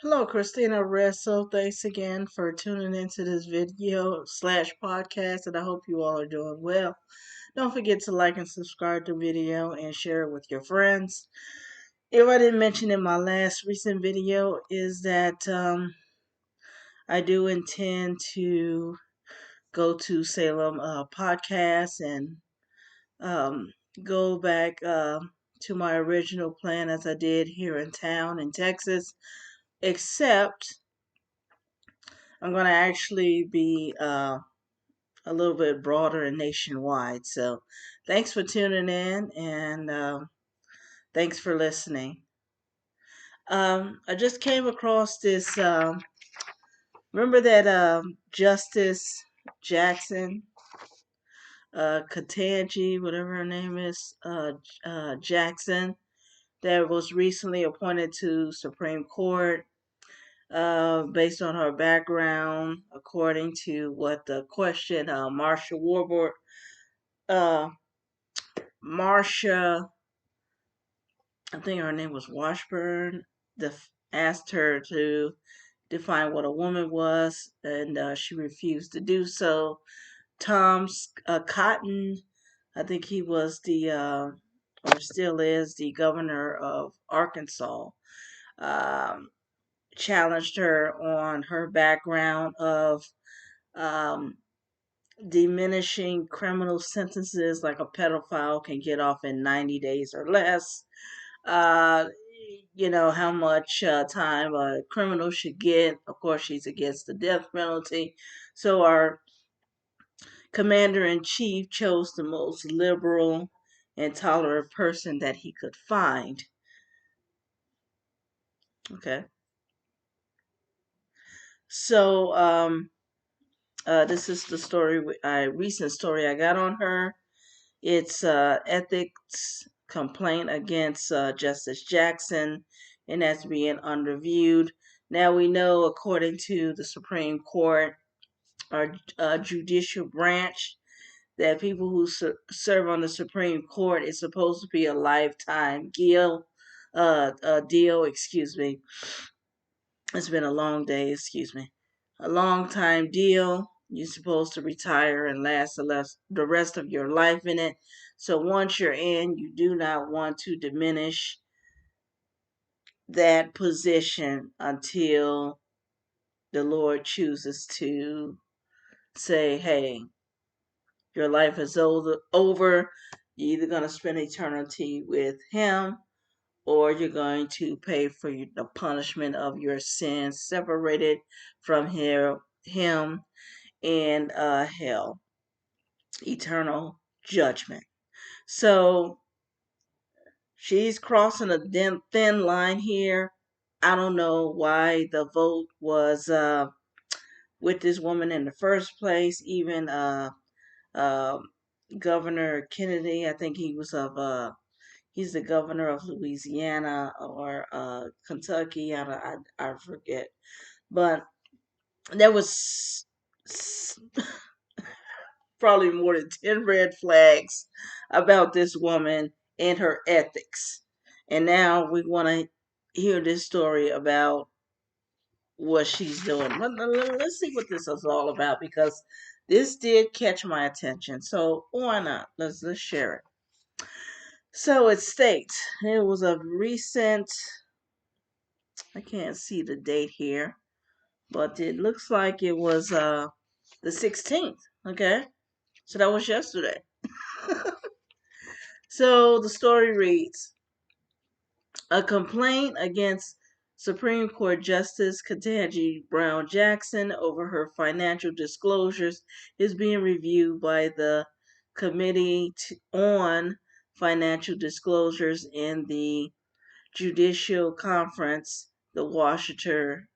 Hello, Christina Resso. Thanks again for tuning into this video slash podcast, and I hope you all are doing well. Don't forget to like and subscribe to the video and share it with your friends. If I didn't mention in my last recent video is that I do intend to go to Salem podcast and um, go back to my original plan as I did here in town in Texas, except I'm going to actually be a little bit broader and nationwide. So thanks for tuning in and thanks for listening. I just came across this. Remember that Justice Jackson, Katanji, whatever her name is, Jackson, that was recently appointed to Supreme Court based on her background, according to what the question, uh, Marsha, I think her name was Washburn, asked her to define what a woman was, and she refused to do so. Tom Cotton, I think he was or still is, the governor of Arkansas, um, challenged her on her background of um, diminishing criminal sentences, like a pedophile can get off in 90 days or less. Uh, how much time a criminal should get. Of course, she's against the death penalty. So our commander in chief chose the most liberal and tolerant person that he could find. Okay. So, this is the recent story I got on her. It's ethics complaint against Justice Jackson, and that's being underviewed. Now we know, according to the Supreme Court, our judicial branch, that people who serve on the Supreme Court is supposed to be a lifetime deal. Excuse me. It's been a long day. Excuse me. A long time deal. You're supposed to retire and last the rest of your life in it. So once you're in, you do not want to diminish that position until the Lord chooses to say, hey, your life is over. You're either going to spend eternity with Him, or you're going to pay for the punishment of your sins, separated from Him in hell, eternal judgment. So she's crossing a thin line here. I don't know why the vote was with this woman in the first place. Even uh, Governor Kennedy, I think he's the governor of Louisiana or Kentucky. I forget, but there was probably more than 10 red flags about this woman and her ethics. And now we want to hear this story about what she's doing. Let's see what this is all about, because this did catch my attention. So why not? Let's share it. So it states it was a recent, I can't see the date here, but it looks like it was the 16th. Okay. So that was yesterday. So the story reads, a complaint against Supreme Court Justice Ketanji Brown Jackson over her financial disclosures is being reviewed by the Committee on Financial Disclosures in the Judicial Conference, the Washington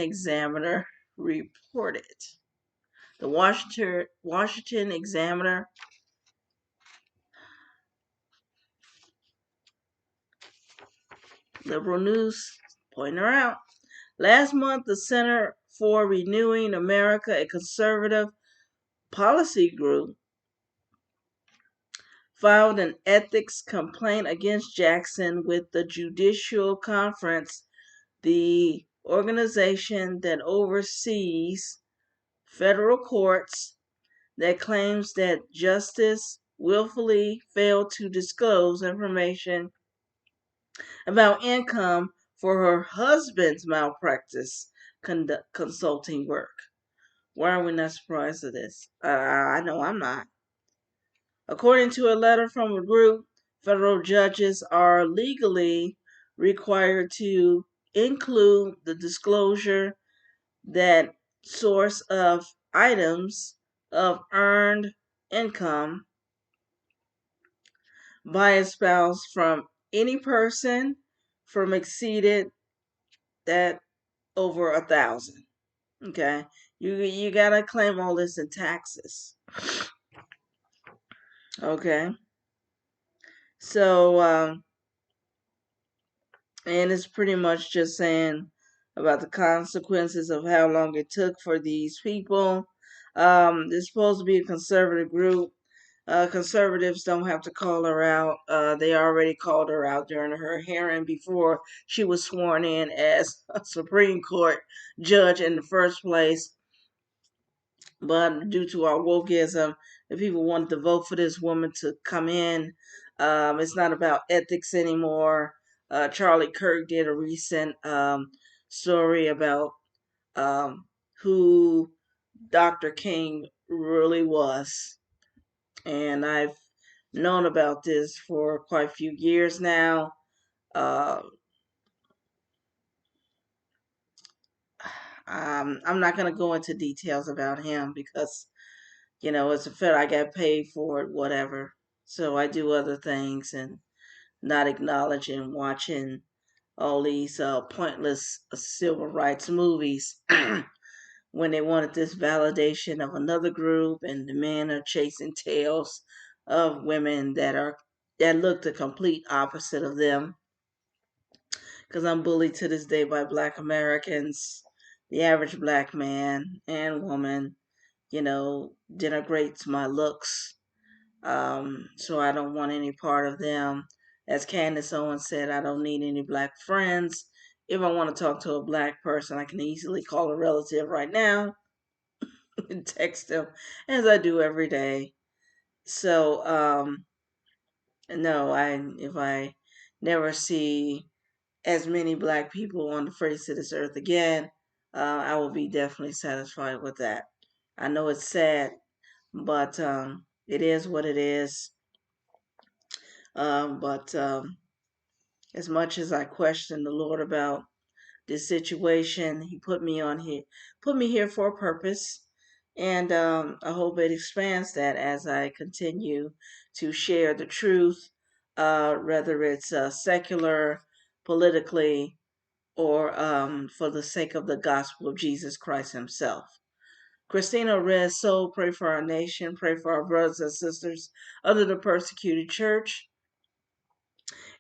Examiner reported. The Washington Examiner Liberal News pointing her out. Last month, the Center for Renewing America, a conservative policy group, filed an ethics complaint against Jackson with the Judicial Conference, the organization that oversees federal courts, that claims that Justice willfully failed to disclose information about income for her husband's malpractice consulting work. Why are we not surprised at this? I know I'm not. According to a letter from the group, federal judges are legally required to include the disclosure that source of items of earned income by a spouse from any person from exceeded that over 1,000. Okay, you gotta claim all this in taxes. Okay, so and it's pretty much just saying about the consequences of how long it took for these people. They're supposed to be a conservative group. Conservatives don't have to call her out. They already called her out during her hearing before she was sworn in as a Supreme Court judge in the first place. But due to our wokeism, the people wanted to vote for this woman to come in. It's not about ethics anymore. Charlie Kirk did a recent story about um, who Dr. King really was. And I've known about this for quite a few years now. Uh, I'm not going to go into details about him because, as a fed, I got paid for it, whatever. So I do other things and not acknowledging watching all these pointless civil rights movies when they wanted this validation of another group, and the men are chasing tails of women that look the complete opposite of them. Because I'm bullied to this day by Black Americans. The average Black man and woman, denigrates my looks. So I don't want any part of them. As Candace Owens said, I don't need any Black friends. If I want to talk to a Black person, I can easily call a relative right now and text them, as I do every day. So, no, if I never see as many Black people on the face of this earth again, I will be definitely satisfied with that. I know it's sad, but it is what it is. But as much as I question the Lord about this situation, He put me here for a purpose, and I hope it expands that as I continue to share the truth, whether it's secular, politically, or for the sake of the gospel of Jesus Christ Himself. Christina Red Soul, pray for our nation, pray for our brothers and sisters under the persecuted church.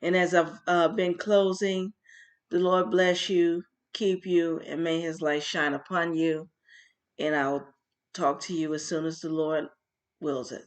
And as I've been closing, the Lord bless you, keep you, and may His light shine upon you. And I'll talk to you as soon as the Lord wills it.